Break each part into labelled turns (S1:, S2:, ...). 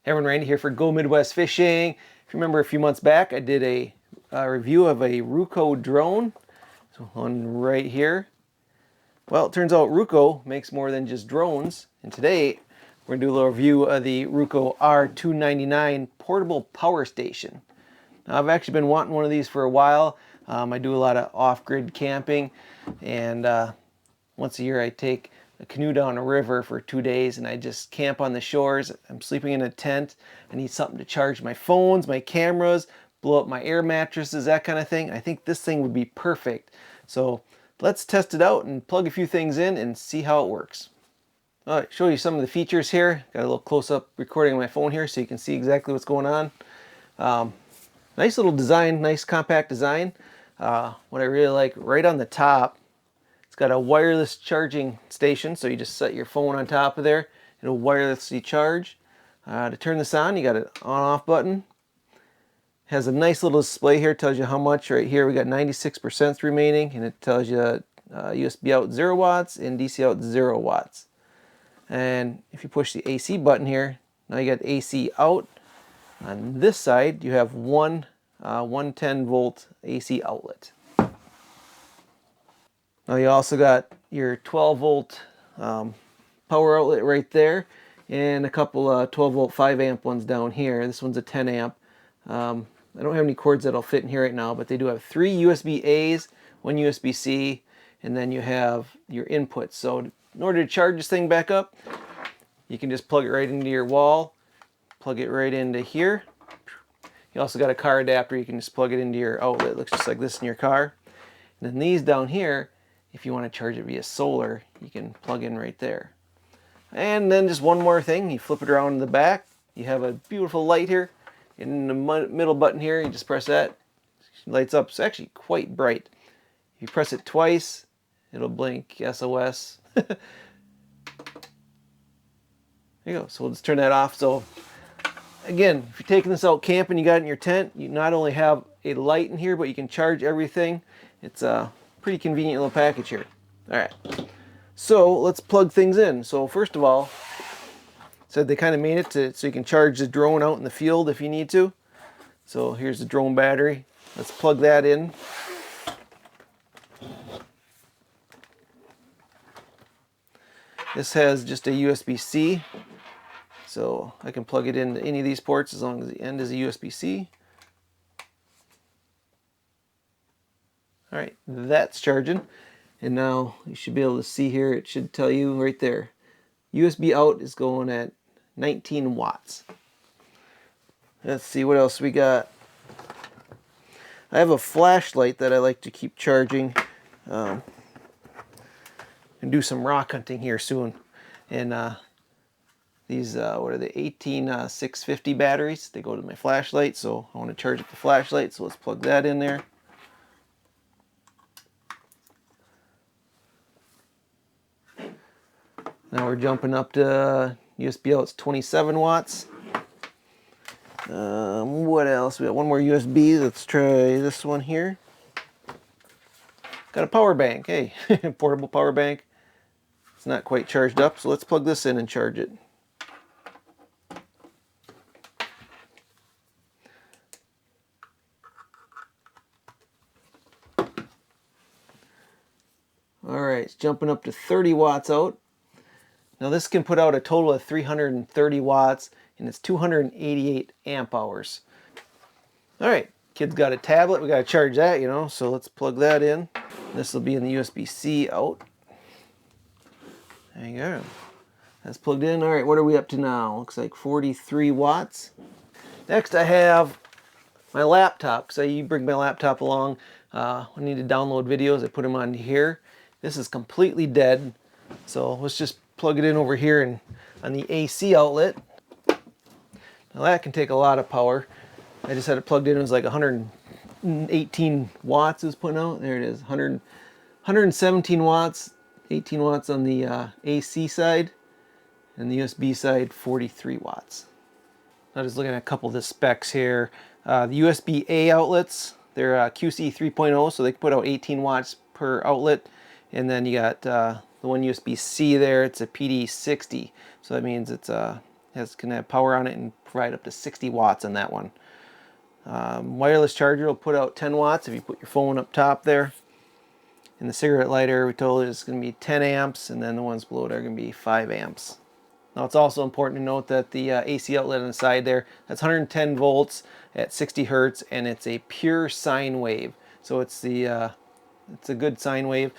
S1: Hey everyone, Randy here for Go Midwest Fishing. If you remember a few months back, I did a review of a Ruko drone. So one right here. Well, it turns out Ruko makes more than just drones. And today, we're going to do a little review of the Ruko R299 portable power station. Now, I've actually been wanting one of these for a while. I do a lot of off-grid camping, and once a year I take a canoe down a river for 2 days and I just camp on the shores. I'm sleeping in a tent. I need something to charge my phones, my cameras, blow up my air mattresses, that kind of thing. I think this thing would be perfect. So let's test it out and plug a few things in and see how it works. All right, show you some of the features here. Got a little close-up recording on my phone here so you can see exactly what's going on. Nice little design, nice compact design. What I really like, right on the top, it's got a wireless charging station, so you just set your phone on top of there. It'll wirelessly charge. To turn this on, you got an on-off button. Has a nice little display here, tells you how much. Right here we got 96% remaining, and it tells you USB out 0 watts and DC out 0 watts. And if you push the AC button here, now you got AC out. On this side, you have one 110 volt AC outlet. Now you also got your 12 volt power outlet right there, and a couple 12 volt 5 amp ones down here. This one's a 10 amp. I don't have any cords that'll fit in here right now, but they do have 3 USB A's, 1 USB C, and then you have your inputs. So in order to charge this thing back up, you can just plug it right into your wall, plug it right into here. You also got a car adapter. You can just plug it into your outlet. It looks just like this in your car. And then these down here, if you want to charge it via solar, you can plug in right there. And then just one more thing, you flip it around in the back. You have a beautiful light here. In the middle button here, you just press that. It lights up. It's actually quite bright. If you press it twice, it'll blink SOS. There you go. So we'll just turn that off. So again, if you're taking this out camping, you got it in your tent, you not only have a light in here, but you can charge everything. It's a pretty convenient little package here. All right, so let's plug things in. So first of all, said they kind of made it so you can charge the drone out in the field if you need to. So here's the drone battery. Let's plug that in. This has just a USB-C. So I can plug it into any of these ports as long as the end is a USB-C. All right, that's charging. And now you should be able to see here, it should tell you right there. USB out is going at 19 watts. Let's see what else we got. I have a flashlight that I like to keep charging. And do some rock hunting here soon. And these, what are they, 18650 batteries. They go to my flashlight, so I want to charge up the flashlight, so let's plug that in there. Now we're jumping up to USB out's 27 watts. What else? We got one more USB. Let's try this one here. Got a power bank. Hey, portable power bank. It's not quite charged up, so let's plug this in and charge it. Alright, it's jumping up to 30 watts out. Now this can put out a total of 330 watts, and it's 288 amp hours. Alright, kid's got a tablet, we gotta charge that, you know, so let's plug that in. This will be in the USB-C out. There you go. That's plugged in. Alright, what are we up to now? Looks like 43 watts. Next I have my laptop, because I bring my laptop along. I need to download videos, I put them on here. This is completely dead, so let's just plug it in over here and on the AC outlet. Now that can take a lot of power. I just had it plugged in, it was like 118 watts it was putting out. There it is, 117 watts, 18 watts on the AC side, and the USB side 43 watts. I'm just looking at a couple of the specs here. The USB-A outlets, they're QC 3.0, so they can put out 18 watts per outlet. And then you got the one USB-C there, it's a PD 60. So that means it's can have power on it and provide up to 60 watts on that one. Wireless charger will put out 10 watts if you put your phone up top there. And the cigarette lighter, we told it is going to be 10 amps, and then the ones below it are going to be 5 amps. Now it's also important to note that the AC outlet on the side there, that's 110 volts at 60 hertz, and it's a pure sine wave. So it's a good sine wave.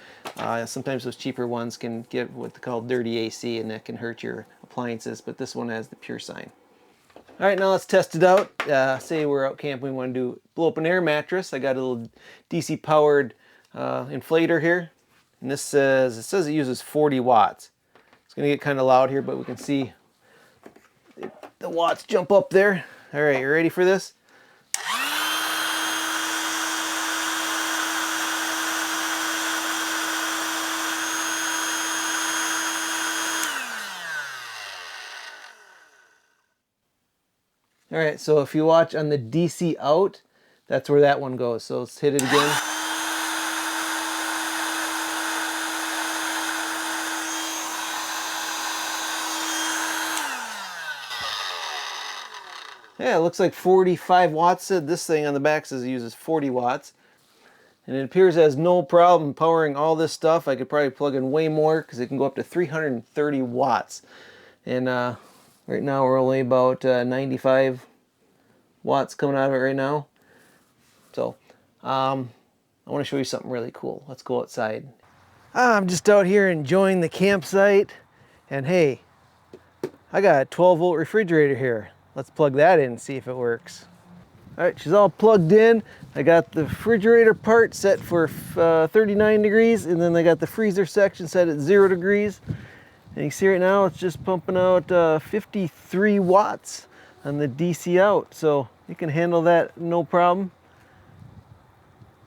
S1: Sometimes those cheaper ones can get what they call dirty AC, and that can hurt your appliances, but this one has the pure sine. All right, now let's test it out. Say we're out camping, we want to blow up an air mattress. I got a little DC powered inflator here, and it says it uses 40 watts. It's going to get kind of loud here, but we can see the watts jump up there. All right, you ready for this? All right, so if you watch on the DC out, that's where that one goes. So let's hit it again. Yeah, it looks like 45 watts. This thing on the back says it uses 40 watts. And it appears it has no problem powering all this stuff. I could probably plug in way more because it can go up to 330 watts. And right now we're only about 95 watts coming out of it right now. So I want to show you something really cool. Let's go outside. I'm just out here enjoying the campsite. And hey, I got a 12-volt refrigerator here. Let's plug that in and see if it works. All right, she's all plugged in. I got the refrigerator part set for 39 degrees, and then I got the freezer section set at 0 degrees. And you can see right now it's just pumping out 53 watts on the DC out, so you can handle that no problem.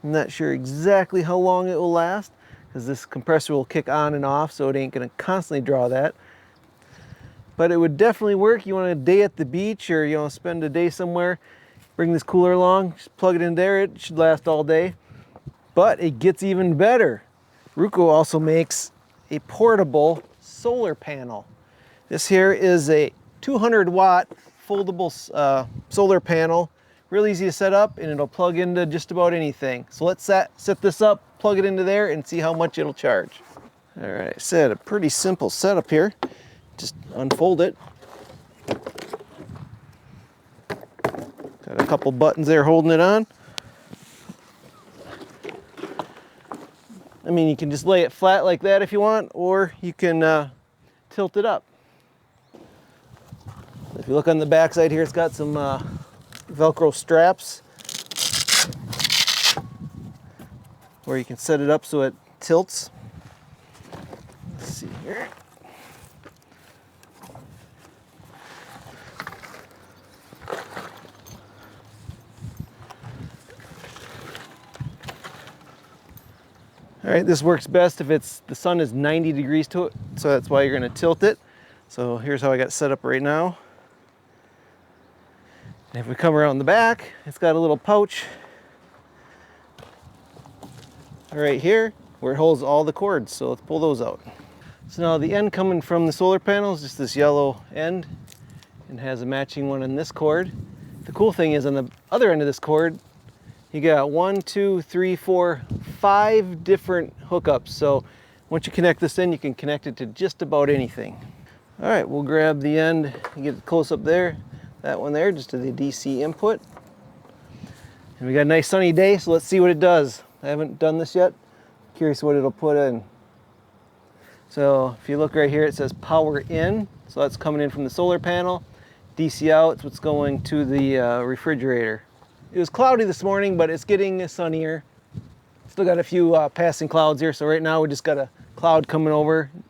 S1: I'm not sure exactly how long it will last because this compressor will kick on and off, so it ain't going to constantly draw that. But it would definitely work. You want a day at the beach, or you want to spend a day somewhere, bring this cooler along, just plug it in there. It should last all day. But it gets even better. Ruko also makes a portable solar panel. This here is a 200 watt foldable solar panel. Real easy to set up, and it'll plug into just about anything. So let's set this up, plug it into there, and see how much it'll charge. All right, set a pretty simple setup here. Just unfold it. Got a couple buttons there holding it on. I mean, you can just lay it flat like that if you want, or you can tilt it up. If you look on the back side here, it's got some Velcro straps where you can set it up so it tilts. Let's see here. All right, this works best if the sun is 90 degrees to it, so that's why you're going to tilt it. So here's how I got it set up right now. And if we come around the back, it's got a little pouch right here where it holds all the cords. So let's pull those out. So now the end coming from the solar panel is just this yellow end and has a matching one on this cord. The cool thing is on the other end of this cord, you got 1, 2, 3, 4, 5 different hookups. So once you connect this in, you can connect it to just about anything. All right, we'll grab the end and get it close up there. That one there, just to the DC input. And we got a nice sunny day, so let's see what it does. I haven't done this yet. Curious what it'll put in. So if you look right here, it says power in. So that's coming in from the solar panel. DC out, it's what's going to the refrigerator. It was cloudy this morning, but it's getting sunnier. Still got a few passing clouds here, so right now we just got a cloud coming over. And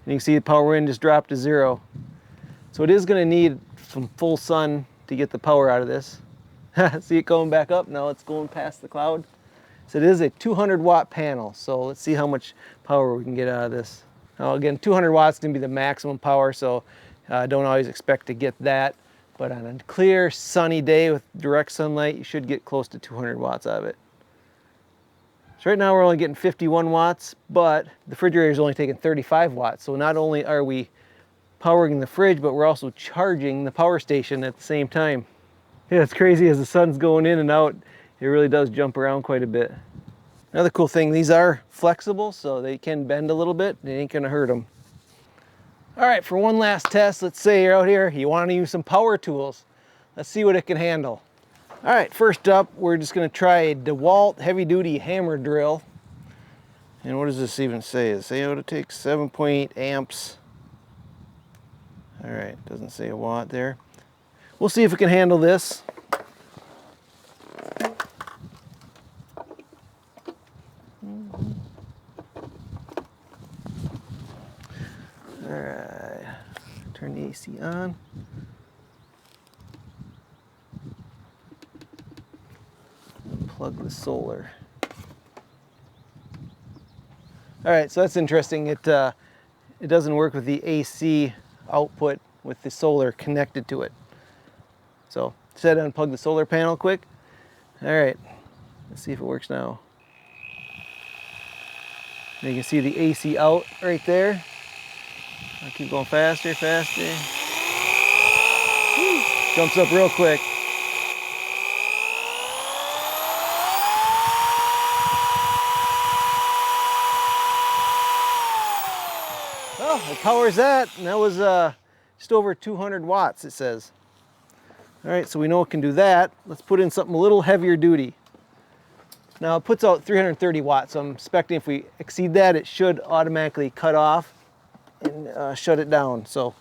S1: you can see the power in just dropped to 0. So it is going to need some full sun to get the power out of this. See it going back up? Now it's going past the cloud. So it is a 200 watt panel. So let's see how much power we can get out of this. Now again, 200 watts is going to be the maximum power, so don't always expect to get that. But on a clear, sunny day with direct sunlight, you should get close to 200 watts out of it. So right now we're only getting 51 watts, but the refrigerator is only taking 35 watts. So not only are we powering the fridge, but we're also charging the power station at the same time. Yeah, it's crazy as the sun's going in and out. It really does jump around quite a bit. Another cool thing, these are flexible, so they can bend a little bit. It ain't gonna hurt them. All right, for one last test, let's say you're out here, you want to use some power tools. Let's see what it can handle. All right, first up, we're just gonna try a DeWalt heavy-duty hammer drill. And what does this even say? It say it takes 7.8 amps. All right, doesn't say a watt there. We'll see if it can handle this. All right, turn the AC on. Plug the solar. All right, so that's interesting. It doesn't work with the AC output with the solar connected to it. So set it, unplug the solar panel quick. All right, let's see if it works now. You can see the AC out right there. I'll keep going faster, faster. Woo. Jumps up real quick. Well, it powers that, and that was just over 200 watts, it says. All right, so we know it can do that. Let's put in something a little heavier duty. Now it puts out 330 watts, so I'm expecting if we exceed that, it should automatically cut off and shut it down. So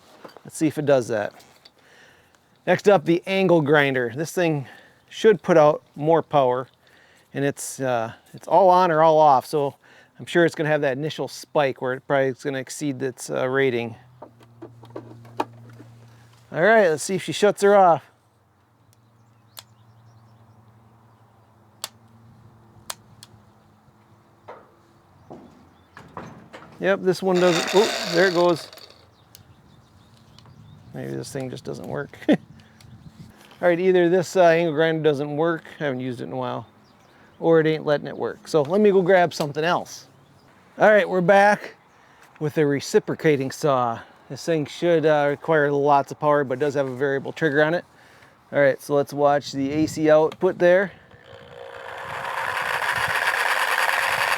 S1: let's see if it does that. Next up, the angle grinder. This thing should put out more power, and it's all on or all off. So I'm sure it's gonna have that initial spike where it probably is gonna exceed its rating. All right, let's see if she shuts her off. Yep, this one doesn't, oh, there it goes. Maybe this thing just doesn't work. All right, either this angle grinder doesn't work, I haven't used it in a while, or it ain't letting it work. So let me go grab something else. All right, we're back with a reciprocating saw. This thing should require lots of power, but does have a variable trigger on it. All right, so let's watch the AC output there.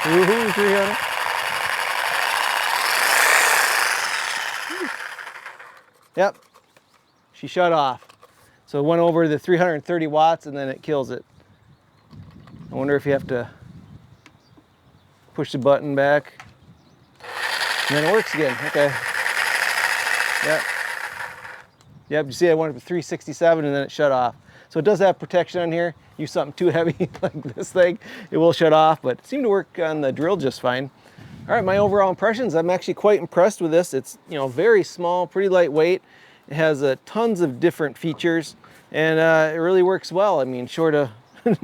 S1: Woohoo, 300. Yep, she shut off. So it went over the 330 watts and then it kills it. I wonder if you have to push the button back. And then it works again, okay. Yep. Yep, you see I went up to 367 and then it shut off. So it does have protection on here. Use something too heavy like this thing, it will shut off, but it seemed to work on the drill just fine. All right, my overall impressions, I'm actually quite impressed with this. It's, you know, very small, pretty lightweight. It has tons of different features, and it really works well. I mean, short of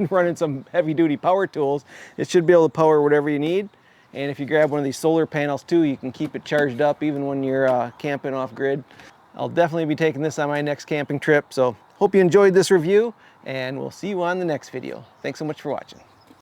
S1: running some heavy-duty power tools, it should be able to power whatever you need. And if you grab one of these solar panels too, you can keep it charged up even when you're camping off-grid. I'll definitely be taking this on my next camping trip, so hope you enjoyed this review, and we'll see you on the next video. Thanks so much for watching.